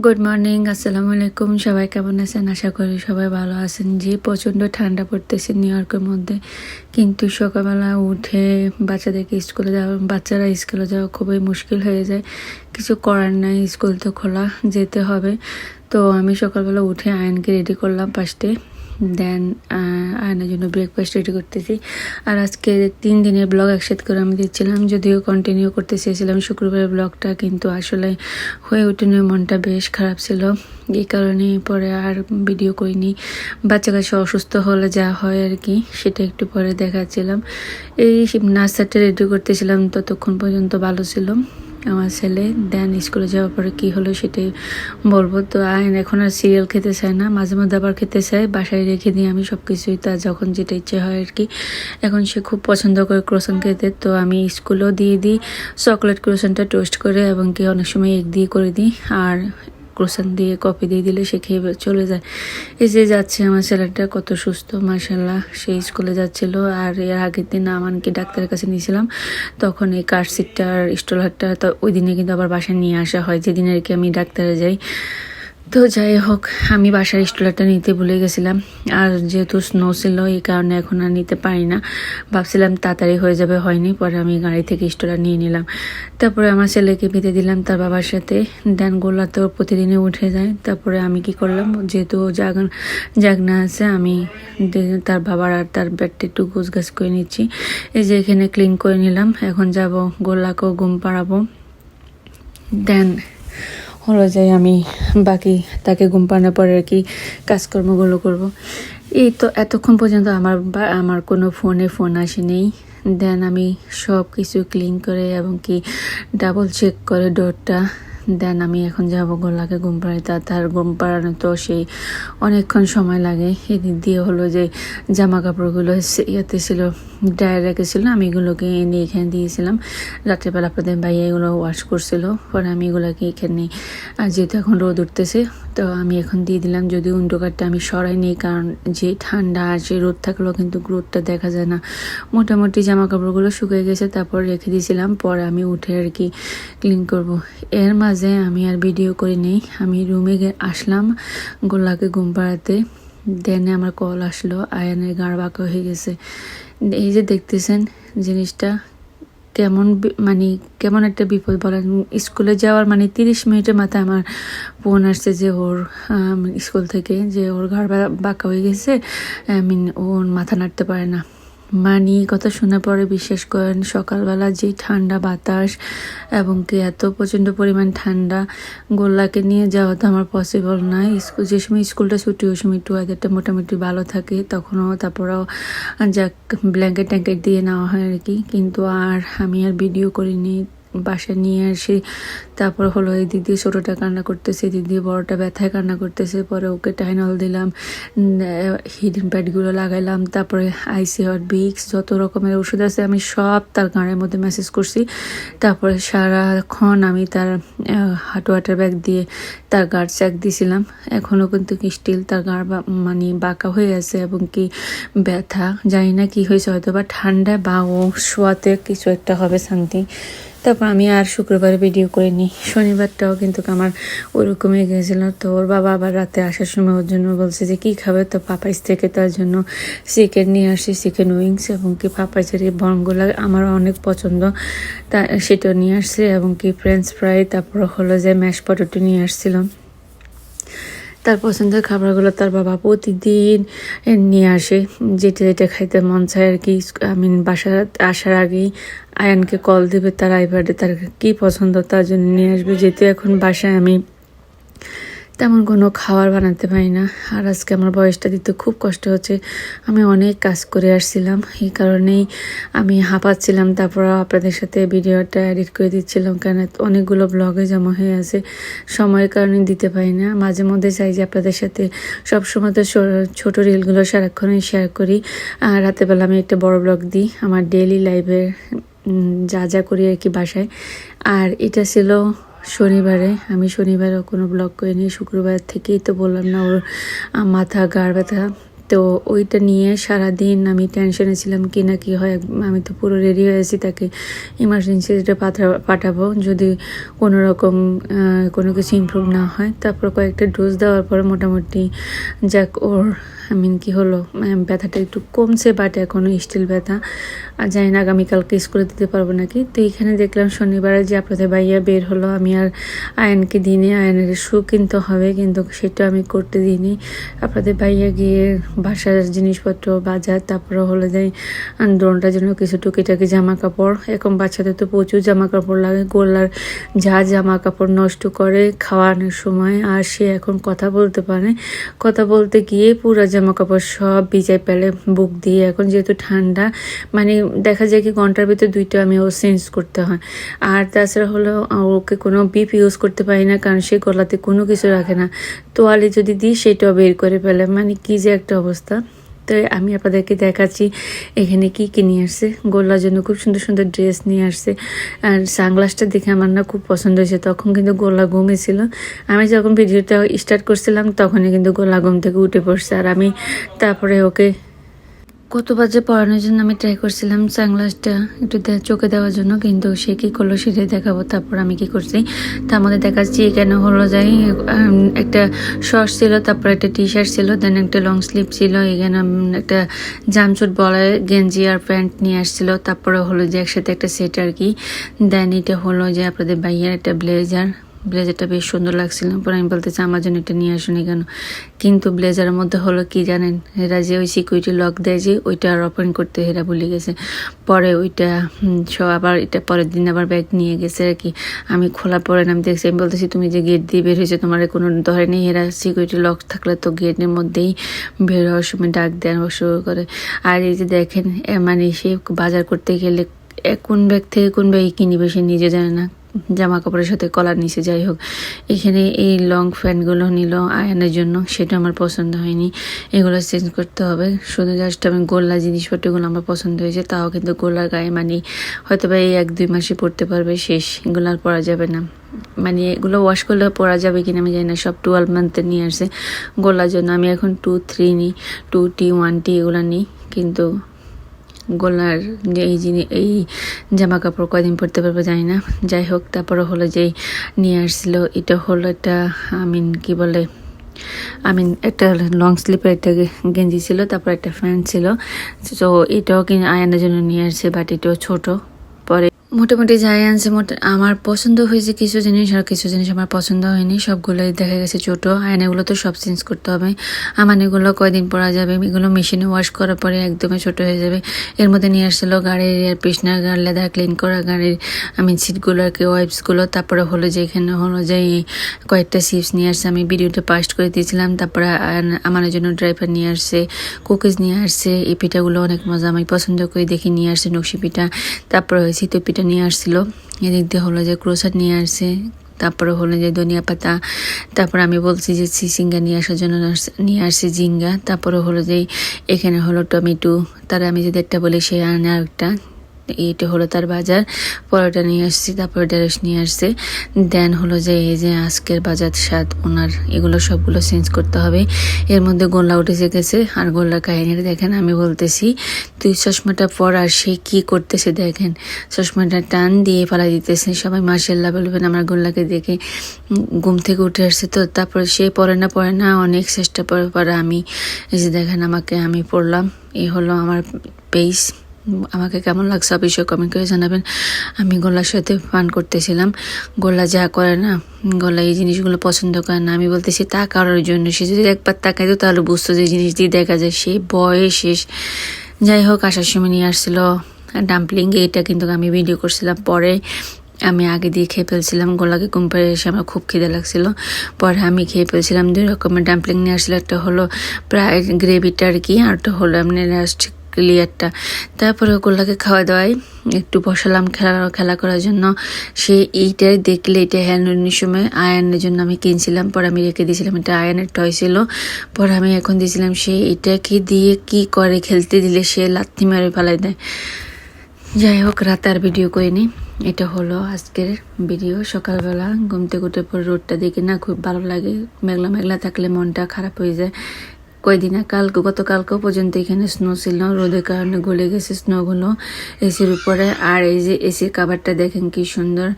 Good morning, আসসালামু আলাইকুম। সবাই কেমন আছেন? আশা করি সবাই ভালো আছেন। যে প্রচণ্ড ঠান্ডা পড়তেছে নিউ ইয়র্কের মধ্যে, কিন্তু সকালবেলা উঠে বাচ্চারা স্কুলে যাওয়া খুবই মুশকিল হয়ে যায়। কিছু করার নাই, স্কুল তো খোলা, যেতে হবে। তো আমি সকালবেলা উঠে আয়নকে রেডি করলাম ফার্স্টে, দেন আয়নের জন্য ব্রেকফাস্ট রেডি করতেছি। আর আজকে 3 দিনের ব্লগ একসাথে করে আমি দিচ্ছিলাম, যদিও কন্টিনিউ করতে চেয়েছিলাম শুক্রবারের ব্লগটা, কিন্তু আসলে হয়ে ওঠেনি, মনটা বেশ খারাপ ছিল। এই কারণে পরে আর ভিডিও করিনি। বাচ্চা কাছে অসুস্থ হলে যা হয় আর কি, সেটা একটু পরে দেখাচ্ছিলাম। এই নাস্তাটা রেডি করতেছিলাম, ততক্ষণ পর্যন্ত ভালো ছিল আমার ছেলে। দেন স্কুলে যাওয়ার পরে কি হলো সেটাই বলবো। তো আয়ন এখন আর সিরিয়াল খেতে চায় না, মাঝে মধ্যে আবার খেতে চায়। বাসায় রেখে দিই আমি সব কিছুই, তার যখন যেটা ইচ্ছে হয় আর কি। এখন সে খুব পছন্দ করে ক্রোসান খেতে, তো আমি স্কুলেও দিয়ে দিই চকলেট ক্রোসানটা টোস্ট করে, এবং কি অনেক সময় এগ দিয়ে করে দিই, আর ক্রোসান দিয়ে কফি দিয়ে দিলে সে খেয়ে চলে যায়। এই যে যাচ্ছে আমার ছেলেটা, কত সুস্থ মাশাল্লাহ। সে স্কুলে যাচ্ছিল। আর এর আগের দিন আমানকে ডাক্তারের কাছে নিয়েছিলাম, তখন এই কার সিটটা আর স্ট্রোলারটা তো ওই দিনে কিন্তু আবার বাসায় নিয়ে আসা হয়, যেদিন আর কি আমি ডাক্তারে যাই। তো যাই হোক, আমি বাসার স্ট্রোলারটা নিতে ভুলে গেছিলাম। আর যেহেতু স্নো ছিল, এই কারণে এখন আর নিতে পারি না। ভাবছিলাম তাড়াতাড়ি হয়ে যাবে, হয়নি। পরে আমি গাড়ি থেকে স্ট্রোলার নিয়ে নিলাম। তারপরে আমার ছেলেকে পেতে দিলাম তার বাবার সাথে। দেন গোল্লা তো প্রতিদিনে উঠে যায়। তারপরে আমি কি করলাম, যেহেতু জাগনা আছে, আমি তার বাবার আর তার ব্যাডটা একটু গোছগাছ করে নিচ্ছি। এই যে এখানে ক্লিন করে নিলাম। এখন যাব গোল্লাকেও ঘুম পাড়াবো। দেন হলো যাই আমি বাকি তাকে ঘুম পাড়ানোর পরে আর কি কাজকর্মগুলো করব। এই তো এতক্ষণ পর্যন্ত আমার কোনো ফোন আসেনি। দেন আমি সব কিছু ক্লিন করে এবং কি ডাবল চেক করে ডোরটা, দেন আমি এখন যাব গোল্লাকে ঘুম পাড়াইতে। তার ঘুম পাড়ানো তো সেই অনেকক্ষণ সময় লাগে। এদিক দিয়ে হলো যে জামা কাপড়গুলো ইয়াতে ছিল, ড্রায়ার রেখেছিল, আমি এগুলোকে এনে এখানে দিয়েছিলাম। রাত্রেবেলা আপনাদের ভাইয়া এগুলো ওয়াশ করছিল, পরে আমি এগুলোকে এখানে, আর যেহেতু এখন রোদ উঠতেছে, তো আমি এখন দিয়ে দিলাম। যদিও উইন্ডোকারটা আমি সরাই নিই, কারণ যে ঠান্ডা আর যে রোদ থাকলেও কিন্তু রোদটা দেখা যায় না। মোটামুটি জামা কাপড়গুলো শুকিয়ে গেছে, তারপর রেখে দিয়েছিলাম। পরে আমি উঠে আর কি ক্লিন করব। এর মাঝে আমি আর ভিডিও করি নেই। আমি রুমে আসলাম গোল্লাকে ঘুম পাড়াতে। দেন আমার কল আসলো, আয়নের গাঁড় বাঁকা হয়ে গেছে। এই যে দেখতেছেন জিনিসটা কেমন একটা বিপদ বলেন। স্কুলে যাওয়ার 30 মিনিটের মাথায় আমার ফোন আসছে যে ওর স্কুল থেকে, যে ওর ঘাড় বাঁকা হয়ে গেছে, ওর মাথা নাড়তে পারে না। কথা শোনার পরে বিশ্বাস করেন, সকালবেলা যে ঠান্ডা বাতাস এবং কি এত প্রচণ্ড পরিমাণ ঠান্ডা, গোল্লাকে নিয়ে যাওয়া তো আমার পসিবল নয়। যে সময় স্কুলটা ছুটি, ওই সময় একটু ওয়েদারটা মোটামুটি ভালো থাকে, তারপরেও যাক ব্ল্যাঙ্কেট ট্যাঙ্কেট দিয়ে নেওয়া হয় আর কি। কিন্তু আর আমি আর ভিডিও করিনি। বাসায় নিয়ে আসি, তারপর হলো এই দিদি ছোটোটা কান্না করতেছে, দিদি বড়টা ব্যথায় কান্না করতেছে। পরে ওকে টাইনল দিলাম, হিডিং প্যাডগুলো লাগাইলাম, তারপরে আইসি হট বিক্স যত রকমের ওষুধ আছে আমি সব তার গাঁড়ের মধ্যে মেসেজ করছি। তারপরে সারাক্ষণ আমি তার হট ওয়াটার ব্যাগ দিয়ে তার গাড় চেক দিয়েছিলাম। এখনও কিন্তু স্টিল তার গাড় বাঁকা হয়ে আছে, এবং কি ব্যথা, জানি না কি হয়েছে, হয়তো বা ঠান্ডা বা ও শোয়াতে কিছু একটা হবে সামথিং। তারপর আমি আর শুক্রবারে ভিডিও করিনি। শনিবারটাও কিন্তু আমার ওরকমই গেছিলো। তো ওর বাবা আবার রাতে আসার সময় ওর জন্য বলছে যে কী খাবে, তো পাপাইস থেকে তার জন্য চিকেন নিয়ে আসি, চিকেন উইংস, এবং কি পাপাইসের এই বনগুলো আমার অনেক পছন্দ, তা সেটাও নিয়ে আসছে, এবং কি ফ্রেঞ্চ ফ্রাই, তারপর হলো যে ম্যাশ পটেটো নিয়ে আসছিলাম। তার পছন্দের খাবারগুলো তার বাবা প্রতিদিন নিয়ে আসে, যেটা যেটা খাইতে মন চায় আর কি। বাসা আসার আগেই আয়ানকে কল দেবে, তার আইপ্যাডে তার কী পছন্দ তার জন্য নিয়ে আসবে। যেহেতু এখন বাসায় আমি তেমন কোনো খাবার বানাতে পারি না, আর আজকে আমার বয়সটা দিতে খুব কষ্ট হচ্ছে। আমি অনেক কাজ করে আসছিলাম, এই কারণেই আমি হাঁপাচ্ছিলাম। তারপর আপনাদের সাথে ভিডিওটা এডিট করে দিচ্ছিলাম, কেন অনেকগুলো ব্লগে জমা হয়ে আছে, সময়ের কারণে দিতে পারি না। মাঝে মধ্যে চাই যে আপনাদের সাথে সবসময় তো ছোটো রিলগুলো সারাক্ষণই শেয়ার করি, আর রাতেরবেলা আমি একটা বড় ব্লগ দিই আমার ডেইলি লাইফের যা যা করি আর কি বাসায়। আর এটা ছিল শনিবারে, আমি শনিবারেও কোনো ব্লগ করিনি। শুক্রবার থেকেই তো বললাম না ওর মাথা গাড় ব্যথা, তো ওইটা নিয়ে সারাদিন আমি টেনশনে ছিলাম কি না কি হয়। আমি তো পুরো রেডি হয়ে আছি তাকে ইমার্জেন্সিতে পাঠাবো যদি কোনো রকম কোনো কিছু ইমপ্রুভ না হয়। তারপর কয়েকটা ডোজ দেওয়ার পর মোটামুটি যাক ওর কি হলো ব্যথাটা একটু কমছে, বাট এখনও স্টিল ব্যথা। আর জানি না আগামীকালকে স্কুলে দিতে পারবো নাকি। তো এখানে দেখলাম শনিবারে যে আপনাদের ভাইয়া বের হলো, আমি আর আয়নকে দিইনি, আয়নের শু কিনতে হবে কিন্তু সেটা আমি করতে দিইনি। আপনাদের ভাইয়া গিয়ে বাসার জিনিসপত্র বাজার, তারপরে হলো যাই ড্রোনটার জন্য কিছু টুকিটাকি জামা কাপড়। এখন বাচ্চাদের তো প্রচুর জামা কাপড় লাগে, গোল্লার যা জামা কাপড় নষ্ট করে খাওয়ানোর সময়। আর সে এখন কথা বলতে পারে, কথা বলতে গিয়ে পুরো জামা কাপড় সব ভিজাই পেলে বুক দিয়ে। এখন যেহেতু ঠান্ডা দেখা যায় কি ঘন্টার ভিতরে 2টা আমি ও চেঞ্জ করতে হয়। আর তাছাড়া হলো ওকে কোনো বিপ ইউজ করতে পারি না, কারণ সে গলাতে কোনো কিছু রাখে না। তোয়ালে যদি দিই সেটাও বের করে ফেলে, কি যে একটা অবস্থা। তো আমি আপনাদেরকে দেখাচ্ছি এখানে কি নিয়ে আসছে। গোল্লার জন্য খুব সুন্দর সুন্দর ড্রেস নিয়ে আসছে। আর সানগ্লাসটা দেখে আমার না খুব পছন্দ হয়েছে। তখন কিন্তু গোল্লা ঘুমিয়েছিল, আমি যখন ভিডিওটা স্টার্ট করছিলাম তখনই কিন্তু গোল্লা ঘুম থেকে উঠে পড়ছে। আর আমি তারপরে ওকে কত বাজে পড়ানোর জন্য আমি ট্রাই করছিলাম সানগ্লাসটা একটু চোখে দেওয়ার জন্য, কিন্তু সে কী করলো সেটাই দেখাবো। তারপর আমি কি করছি তার মধ্যে দেখাচ্ছি। এখানে হলো যাই একটা শর্টস ছিল, তারপর একটা টি শার্ট ছিল, দেন একটা লং স্লিভ ছিল, এখানে একটা জামচুট বলে গেঞ্জি আর প্যান্ট নিয়ে আসছিল। তারপরে হলো যে একসাথে একটা সেট আর কি। দেন এটা হলো যে আপনাদের ভাইয়ার একটা ব্লেজারটা বেশ সুন্দর লাগছিল। পরে আমি বলতেছি আমার জন্য এটা নিয়ে আসুনি কেন, কিন্তু ব্লেজারের মধ্যে হলো কি জানেন, এরা যে ওই সিকিউরিটি লক দেয় যে ওইটা আর ওপেন করতে এরা ভুলে গেছে। পরে ওইটা সব আবার এটা পরের দিন আবার ব্যাগ নিয়ে গেছে আর কি। আমি খোলা পরে আমি দেখছি, আমি বলতেছি তুমি যে গেট দিয়ে বের হয়েছো তোমার কোনো ধরে নেই, এরা সিকিউরিটি লক থাকলে তো গেটের মধ্যেই বের হওয়ার সময় ডাক দেওয়া শুরু করে। আর এই যে দেখেন সে বাজার করতে গেলে কোন ব্যাগ থেকে কোন ব্যাগ কিনবে সে নিজে জানে না, জামা কাপড়ের সাথে কলার নিচে। যাই হোক, এখানে এই লং প্যান্টগুলো নিল আয়নের জন্য, সেটা আমার পছন্দ হয়নি, এগুলো চেঞ্জ করতে হবে। শুধু জাস্ট আমি গোল্লা জিনিসপত্রগুলো আমার পছন্দ হয়েছে, তাও কিন্তু গোল্লার গায়ে হয়তো বা এই 1-2 মাসই পরতে পারবে, শেষ, এগুলো আর পরা যাবে না। এগুলো ওয়াশ করলে পরা যাবে কিনা আমি জানি না। সব 12 মান্থের নিয়ে আসছে গোল্লার জন্য। আমি এখন 2-3 নিই, 2T 1T এগুলো নিই, কিন্তু গোলার যে এই জামা কাপড় কয়দিন পরতে পারবে জানি না। যাই হোক, তারপরে হলো যে নিয়ে আসছিল, এটা হলো একটা কি বলে একটা লং স্লিপের একটা গেঞ্জি ছিল, তারপর একটা প্যান্ট ছিল। তো এটাও আয়নের জন্য নিয়ে আসছে, বাট এটাও ছোট। পরে মোটামুটি যাই আনছে, আমার পছন্দ হয়েছে কিছু জিনিস, আর কিছু জিনিস আমার পছন্দ হয়নি, সবগুলোই দেখা গেছে ছোট। আয়নাগুলো তো সব চেঞ্জ করতে হবে। এগুলো কয়দিন পরা যাবে, এগুলো মেশিনে ওয়াশ করার পরে একদমই ছোট হয়ে যাবে। এর মধ্যে নিয়ে আসছিল গাড়ির এয়ার পিছনার লেদার ক্লিন করা, গাড়ির সিটগুলো আর কি, ওয়াইপসগুলো। তারপরে হলো যে এখানে হলো যে কয়েকটা চিপস নিয়ে আসছে, আমি ভিডিওটা পাস্ট করে দিয়েছিলাম। তারপরে আমার জন্য ড্রাইভার নিয়ে আসছে, কুকিজ নিয়ে আসছে। এই পিঠাগুলো অনেক মজা, আমি পছন্দ করে দেখে নিয়ে আসছে নকশি পিঠা। তারপরে চিতই পিঠা নিয়ে আসছিল। এদিক দিয়ে হলো যে ক্রোসাট নিয়ে আসছে, তারপরে হলো যে ধনিয়া পাতা। তারপরে আমি বলছি যে সিঙ্গা নিয়ে আসার জন্য নিয়ে আসছে জিঙ্গা। তারপরে হলো যে এখানে হলো টমেটো, তারা আমি যদি একটা বলি সে আনে আরেকটা। এইটা হলো তার বাজার। পরোটা নিয়ে আসছি, তারপরে ঢেঁড়স নিয়ে আসছে। দেন হলো যে এই যে আজকের বাজার স্বাদ ওনার, এগুলো সবগুলো চেঞ্জ করতে হবে। এর মধ্যে গোল্লা উঠে গেছে। আর গোল্লার কাহিনীটা দেখেন, আমি বলতেছি তুই চশমাটা পর, আর সে কি করতেছে দেখেন, চশমাটা টান দিয়ে ফেলা দিতেছে। সবাই মাশাআল্লাহ বলবেন আমার গোল্লাকে দেখে। ঘুম থেকে উঠে আসছে তো, তারপরে সে পড়ে না অনেক চেষ্টা পরে আমি এই যে দেখেন আমি পড়লাম। এই হলো আমার পেজ। আমাকে কেমন লাগছে অবশ্যই কমেন্ট করে জানাবেন। আমি গোল্লার সাথে ফান করতেছিলাম। গোল্লা যা করে না, গোল্লা এই জিনিসগুলো পছন্দ করে না। আমি বলতেছি তা কারোর জন্য, সে যদি একবার তাকাইতো তাহলে বুঝতো যে জিনিস দিয়ে দেখা যায়, সে বয়ে শেষ। যাই হোক, আসার সময় নিয়ে আসছিল ডাম্পলিং। এটা কিন্তু আমি ভিডিও করছিলাম পরে, আমি আগে দিয়ে খেয়ে ফেলছিলাম। গোলাকে ঘুম পাড়ে এসে আমার খুব খিদে লাগছিল, পরে আমি খেয়ে ফেলছিলাম। 2 রকমের ডাম্পলিং নিয়ে আসলে, একটা হলো প্রায় গ্রেভিটা আর কি, আর একটা হলো এমনি লাস্ট ক্লিয়ারটা। তারপরে গোল্লাকে খাওয়া দাওয়াই একটু বসালাম খেলা করার জন্য। সে এইটাই দেখলে, এটা হ্যান্ডের সময় আয়নের জন্য আমি কিনছিলাম, পরে আমি রেখে দিয়েছিলাম। এটা আয়নের টয় ছিল, পরে আমি এখন দিয়েছিলাম। সে এটাকে দিয়ে কি করে, খেলতে দিলে সে লাথি মারে ফেলাই দেয়। যাই হোক, রাতে আর ভিডিও করিনি। এটা হলো আজকের ভিডিও। সকালবেলা ঘুম থেকে উঠে পরে রোদটা দেখে না খুব ভালো লাগে। মেঘলা মেঘলা থাকলে মনটা খারাপ হয়ে যায়। কয়দিন গতকালকেও পর্যন্ত এখানে স্নো ছিল, রোদের কারণে গলে গেছে স্নোগুলো এসির উপরে। আর এই যে এসির কাভারটা দেখেন কি সুন্দর।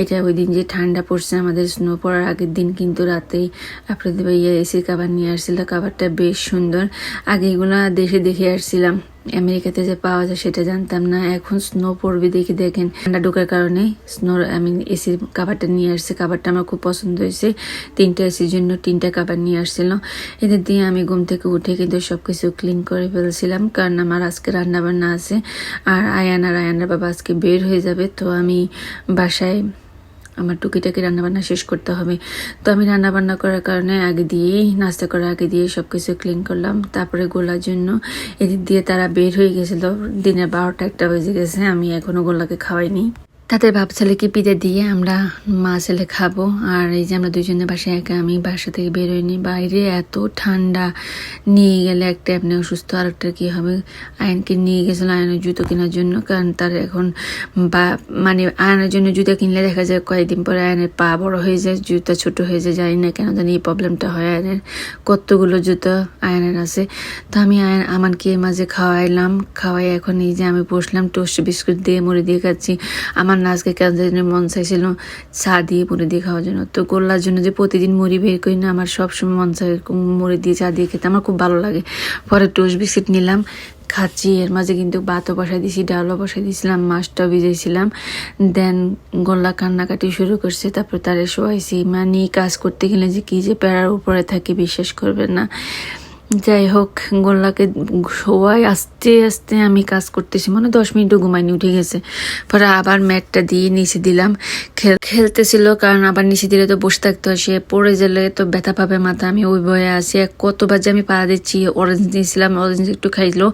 এটা ওই দিন যে ঠান্ডা পড়ছে আমাদের স্নো পড়ার আগের দিন কিন্তু রাতেই আপনাদের ভাইয়া এসির কাভার নিয়ে আসছিল। কাভারটা বেশ সুন্দর। আগে এগুলো দেশে দেখে আসছিলাম, আমেরিকাতে যে পাওয়া যায় সেটা জানতাম না। এখন স্নো পড়বে দেখে দেখেন ঠান্ডা ঢোকার কারণে আমি এসির কাভারটা নিয়ে আসছি। কাভারটা আমার খুব পছন্দ হয়েছে। 3টা এসির জন্য 3টা কাভার নিয়ে আসছিল। এদের দিয়ে আমি ঘুম থেকে উঠে কিন্তু সবকিছু ক্লিন করে ফেলছিলাম, কারণ আমার আজকে রান্না বান্না আছে। আর আয়ানার বাবা আজকে বের হয়ে যাবে, তো আমি বাসায় আমার টুকিটাকি রান্নাবান্না শেষ করতে হবে। তো আমি রান্নাবান্না করার কারণে নাস্তা করার আগে দিয়ে সবকিছু ক্লিন করলাম। তারপরে গোলার জন্য এদিক দিয়ে তারা বের হয়ে গেছিল, দিনের 12টা 1টা বেজে গেছে। আমি এখনো গোলাকে খাওয়াইনি। তাদের ভাব ছেলেকে পিঠে দিয়ে আমরা মা ছেলে খাবো। আর এই যে আমরা দুজনের বাসায় একা, আমি বাসা থেকে বেরোয়নি। বাইরে এত ঠান্ডা, নিয়ে গেলে একটা এমনি অসুস্থ, আর একটা কি হবে। আয়নকে নিয়ে গেছিল আয়নের জুতো কেনার জন্য, কারণ তার এখন মানে আয়নের জন্য জুতো কিনলে দেখা যায় কয়েকদিন পরে আয়নের পা বড় হয়ে যায়, জুতা ছোট হয়ে যায়। জানি না কেন জানি এই প্রবলেমটা হয় আয়নের। কতগুলো জুতো আয়নের আছে। তো আমি আমানকে মাঝে খাওয়াই এখন এই যে আমি বসলাম টোস্ট বিস্কুট দিয়ে মুড়ি দিয়ে খাচ্ছি। আমার আজকে কেন মন চাইছিল চা দিয়ে মুড়ি দিয়ে খাওয়ার জন্য। তো গোল্লার জন্য যে প্রতিদিন মুড়ি বের করি না, আমার সবসময় মন চাই মুড়ি দিয়ে চা দিয়ে খেতে, আমার খুব ভালো লাগে। পরে টোস্ট বিস্কুট নিলাম, খাচ্ছি। এর মাঝে কিন্তু ভাতও বসাই দিয়েছি, ডালও বসাই দিয়েছিলাম, মাছটাও ভিজাইছিলাম। দেন গোল্লা কান্নাকাটি শুরু করছে। তারপর তারে শোয়াইছি। মানে কাজ করতে গেলে যে কি যে প্যারার উপরে থাকে বিশ্বাস করবেন না। যাই হোক, গোল্লাকে শোয়াই আস্তে আস্তে আমি কাজ করতেছি, 10 মিনিটও ঘুমাইনি, উঠে গেছে। পরে আবার ম্যাটটা দিয়ে নিচে দিলাম। খেলতেছিল, কারণ আবার নিচে দিলে তো বসে থাকতে হয়, সে পড়ে গেলে তো ব্যথা পাবে মাথা। আমি ওই ভয়ে আছি। কতবার যে আমি পাড়া দিচ্ছি। অরেঞ্জ দিয়েছিলাম, অরেঞ্জ একটু খাইলো।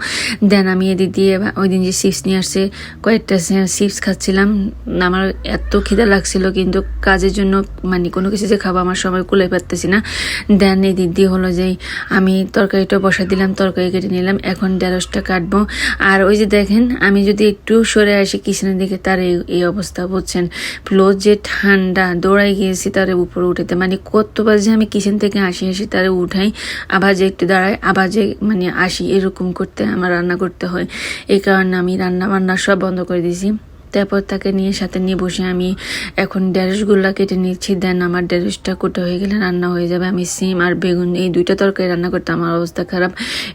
দেন আমি এদিক দিয়ে ওই দিন যে চিপস নিয়ে আসছে কয়েকটা চিপস খাচ্ছিলাম। আমার এত খিদা লাগছিল, কিন্তু কাজের জন্য কোনো কিছু যে খাবো আমার সময় কুলাই পারতেছি না। দেন এদিক দিয়ে হলো যে আমি তরকারিটা বসা দিলাম, তরকারি কেটে নিলাম। এখন ঢেঁড়সটা কাটবো। আর ওই যে দেখেন, আমি যদি একটু সরে আসি কিচেনের দিকে, তার এই অবস্থা বুঝছেন। প্লাস যে ঠান্ডা, দৌড়াই গিয়েছি তারে উপরে উঠাতে। কতবার যে আমি কিচেন থেকে আসি তারে উঠাই, আবার যে একটু দাঁড়াই, আবার যে আসি, এরকম করতে আমার রান্না করতে হয়। এই কারণে আমি রান্না বান্না সব বন্ধ করে দিয়েছি। তারপর তাকে সাথে নিয়ে বসে আমি এখন ঢেঁড়সগুলা কেটে নিচ্ছি। দেন আমার ঢেঁড়সটা কোটা হয়ে গেলে রান্না হয়ে যাবে। আমি সিম আর বেগুন এই 2টা তরকারি রান্না করতে আমার অবস্থা খারাপ।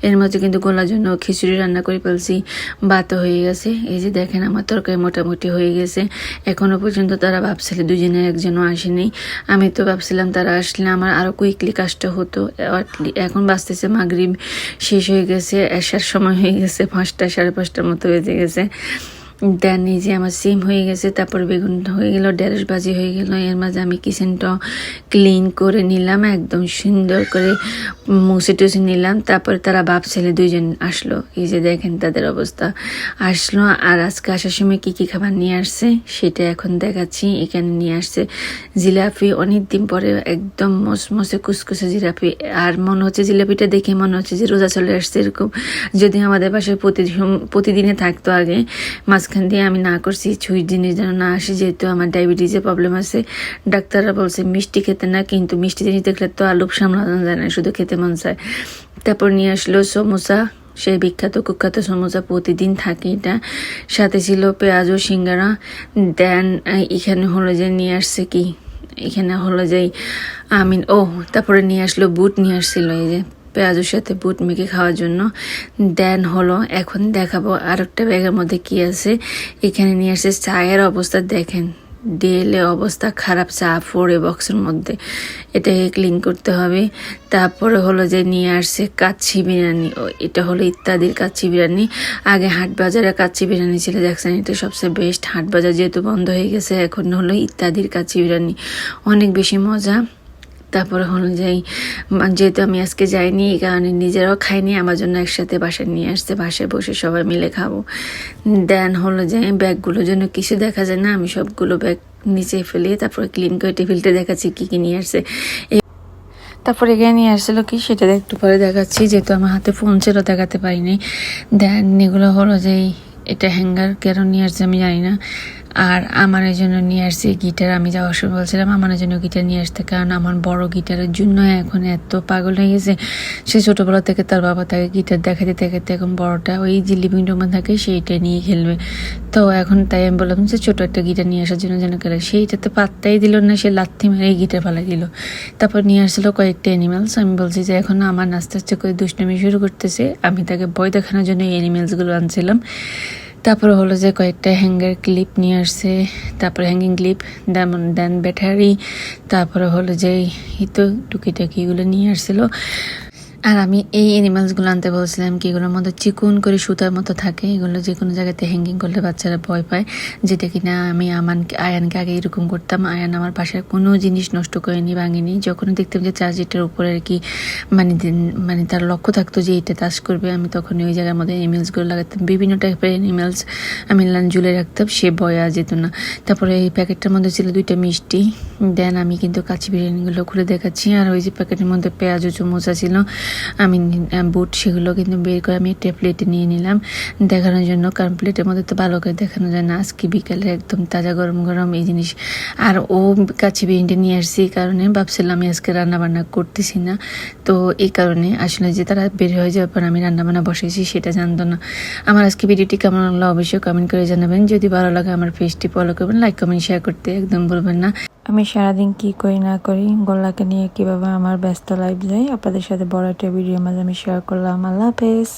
এর মধ্যে কিন্তু গোলার জন্য খিচুড়ি রান্না করে ফেলছি, ভাতও হয়ে গেছে। এই যে দেখেন আমার তরকারি মোটামুটি হয়ে গেছে। এখনো পর্যন্ত তারা ভাবছিল দুজনে একজনও আসেনি। আমি তো ভাবছিলাম তারা আসলে আমার আরো কুইকলি কাজটা হতো। এখন বাঁচতেছে মাগরিব শেষ হয়ে গেছে, আসার সময় হয়ে গেছে 5টা 5:30টার মতো বেজে গেছে। দেন এই যে আমার সিম হয়ে গেছে, তারপর বেগুন হয়ে গেল, ঢেঁড়স ভাজি হয়ে গেল। এর মাঝে আমি কিচেনটা ক্লিন করে নিলাম, একদম সুন্দর করে মুছে টুছে নিলাম। তারপরে তারা বাপ ছেলে 2জন আসলো। এই যে দেখেন তাদের অবস্থা। আসলো, আর আজকে আসার সময় কি কি খাবার নিয়ে আসছে সেটা এখন দেখাচ্ছি। এখানে নিয়ে আসছে জিলাপি, অনেকদিন পরে একদম মসমসে কুচকুচে জিলাপি। আর মনে হচ্ছে জিলাপিটা দেখে মনে হচ্ছে যে রোজা চলে আসছে এরকম। যদি আমাদের বাসায় প্রতিদিনে থাকতো আগে, মাঝখান দিয়ে আমি না করছি সুইট জিনিস যেন না আসে, যেহেতু আমার ডায়াবেটিসের প্রবলেম আছে। ডাক্তাররা বলছে মিষ্টি খেতে না, কিন্তু মিষ্টি জিনিস দেখলে তো আর লোভ সামলানো যায় না, শুধু খেতে মন চায়। তারপর নিয়ে আসলো সমোসা, সেই বিখ্যাত কুখ্যাত সমোসা, প্রতিদিন থাকে এটা। সাথে ছিল পেঁয়াজ ও সিঙ্গারা। দেন এখানে হলো যে নিয়ে আসছে কি, এখানে হলো যে তারপরে নিয়ে আসলো বুট নিয়ে আসছিল, এই যে পেঁয়াজের সাথে বুট মেখে খাওয়ার জন্য। দেন হলো এখন দেখাবো আর একটা ব্যাগের মধ্যে কি আছে। এখানে নিয়ে আসছে চায়ের অবস্থা দেখেন, ডেলে অবস্থা খারাপ, চা 4 বক্সের মধ্যে, এটাকে ক্লিন করতে হবে। তারপরে হলো যে নিয়ে আসছে কাচ্চি বিরিয়ানি, এটা হলো ইত্যাদির কাচ্চি বিরিয়ানি। আগে হাট বাজারে কাচ্চি বিরিয়ানি ছিল, দেখছেন এটা সবচেয়ে বেস্ট। হাট বাজার যেহেতু বন্ধ হয়ে গেছে, এখন হলো ইত্যাদির কাচ্চি বিরিয়ানি, অনেক বেশি মজা। তারপরে হলো যাই, যেহেতু আমি আজকে যাইনি এই কারণে নিজেরাও খাইনি, আমার জন্য একসাথে বাসায় নিয়ে আসতে, বাসায় বসে সবাই মিলে খাবো। দেন হলো যে ব্যাগগুলোর জন্য কিছু দেখা যায় না, আমি সবগুলো ব্যাগ নিচে ফেলে তারপরে ক্লিন করে টেবিলটা দেখাচ্ছি কি কি নিয়ে আসছে। তারপরে এখানে নিয়ে আসছিল কি সেটা একটু পরে দেখাচ্ছি, যেহেতু আমার হাতে ফোন ছিল দেখাতে পারিনি। দেন এগুলো হলো যে এটা হ্যাঙ্গার কেন নিয়ে আসছে আমি জানি না। আর আমার জন্য নিয়ে আসছি গিটার। আমি যাওয়ার সময় বলছিলাম আমার জন্য গিটার নিয়ে আসতে, কারণ আমার বড় গিটারের জন্য এখন এত পাগল হয়ে গেছে। সে ছোটোবেলা থেকে তার বাবা তাকে গিটার দেখাতে দেখাতে এখন বড়টা ওই যে লিভিং রুমে থাকে সেইটা নিয়ে খেলবে। তো এখন তাই আমি বললাম যে ছোটো একটা গিটার নিয়ে আসার জন্য যেন খেলে, সেইটাতে পাত্তাই দিল না, সে লাথি মেরে গিটার ফালাই দিল। তারপর নিয়ে আসছিলো কয়েকটা অ্যানিমেলস। আমি বলছি যে এখন আমার আস্তে আস্তে করে দুষ্টুমি শুরু করতেছে, আমি তাকে ভয় দেখানোর জন্য এই অ্যানিমেলসগুলো আনছিলাম। তারপরে হলো যে কয়েকটা হ্যাঙ্গার ক্লিপ নিয়ে আসছে, তারপরে হ্যাঙ্গিং ক্লিপ, দেন ব্যাটারি, তারপরে হলো যে এই তো টুকিটাকিগুলো নিয়ে আসছিলো। আর আমি এই অ্যানিমালসগুলো আনতে বলছিলাম কি এগুলোর মধ্যে চিকন করে সুতার মতো থাকে, এগুলো যে কোনো জায়গাতে হ্যাঙ্গিং করলে বাচ্চারা ভয় পায়, যেটা কিনা আমি আয়ানকে আগে এরকম করতাম। আয়ান আমার বাসার কোনো জিনিস নষ্ট করেনি, ভাঙেনি। যখন দেখতাম যে চার্জিটার উপরে আর কি মানে তার লক্ষ্য থাকতো যে এটা টাচ করবে, আমি তখন ওই জায়গার মধ্যে অ্যানিমেলসগুলো লাগাতাম। বিভিন্ন টাইপের অ্যানিমেলস আমি ঝুলে রাখতাম, সে ভয় আর যেত না। তারপরে এই প্যাকেটটার মধ্যে ছিল 2টা মিষ্টি। দেন আমি কিন্তু কাচি বিরিয়ানিগুলো খুলে দেখাচ্ছি। আর ওই যে প্যাকেটের মধ্যে পেঁয়াজ ও চমচা ছিল, আমি বুট সেগুলো কিন্তু বের করে আমি একটা প্লেটে নিয়ে নিলাম দেখানোর জন্য, কারণ প্লেটের মধ্যে তো ভালো করে দেখানো যায় না। আজকে বিকালে একদম তাজা গরম গরম এই জিনিস। আর ও কাচ্চি বিরিয়ানিটা নিয়ে আসছি এই কারণে, ভাবছিলাম আমি আজকে রান্নাবান্না করতেছি না, তো এই কারণে আসলে যে তারা বের হয়ে যাওয়ার পর আমি রান্নাবান্না বসেছি সেটা জানতো না। আমার আজকে ভিডিওটি কেমন লাগলো অবশ্যই কমেন্ট করে জানাবেন। যদি ভালো লাগে আমার পেজটি ফলো করবেন, লাইক কমেন্ট শেয়ার করতে একদম বলবেন না। আমি সারাদিন কি করি না করি, গোল্লাকে নিয়ে কিভাবে আমার ব্যস্ত লাইফ যায় আপনাদের সাথে বড় একটা ভিডিওর মাঝে আমি শেয়ার করলাম। আল্লাহ হাফেজ।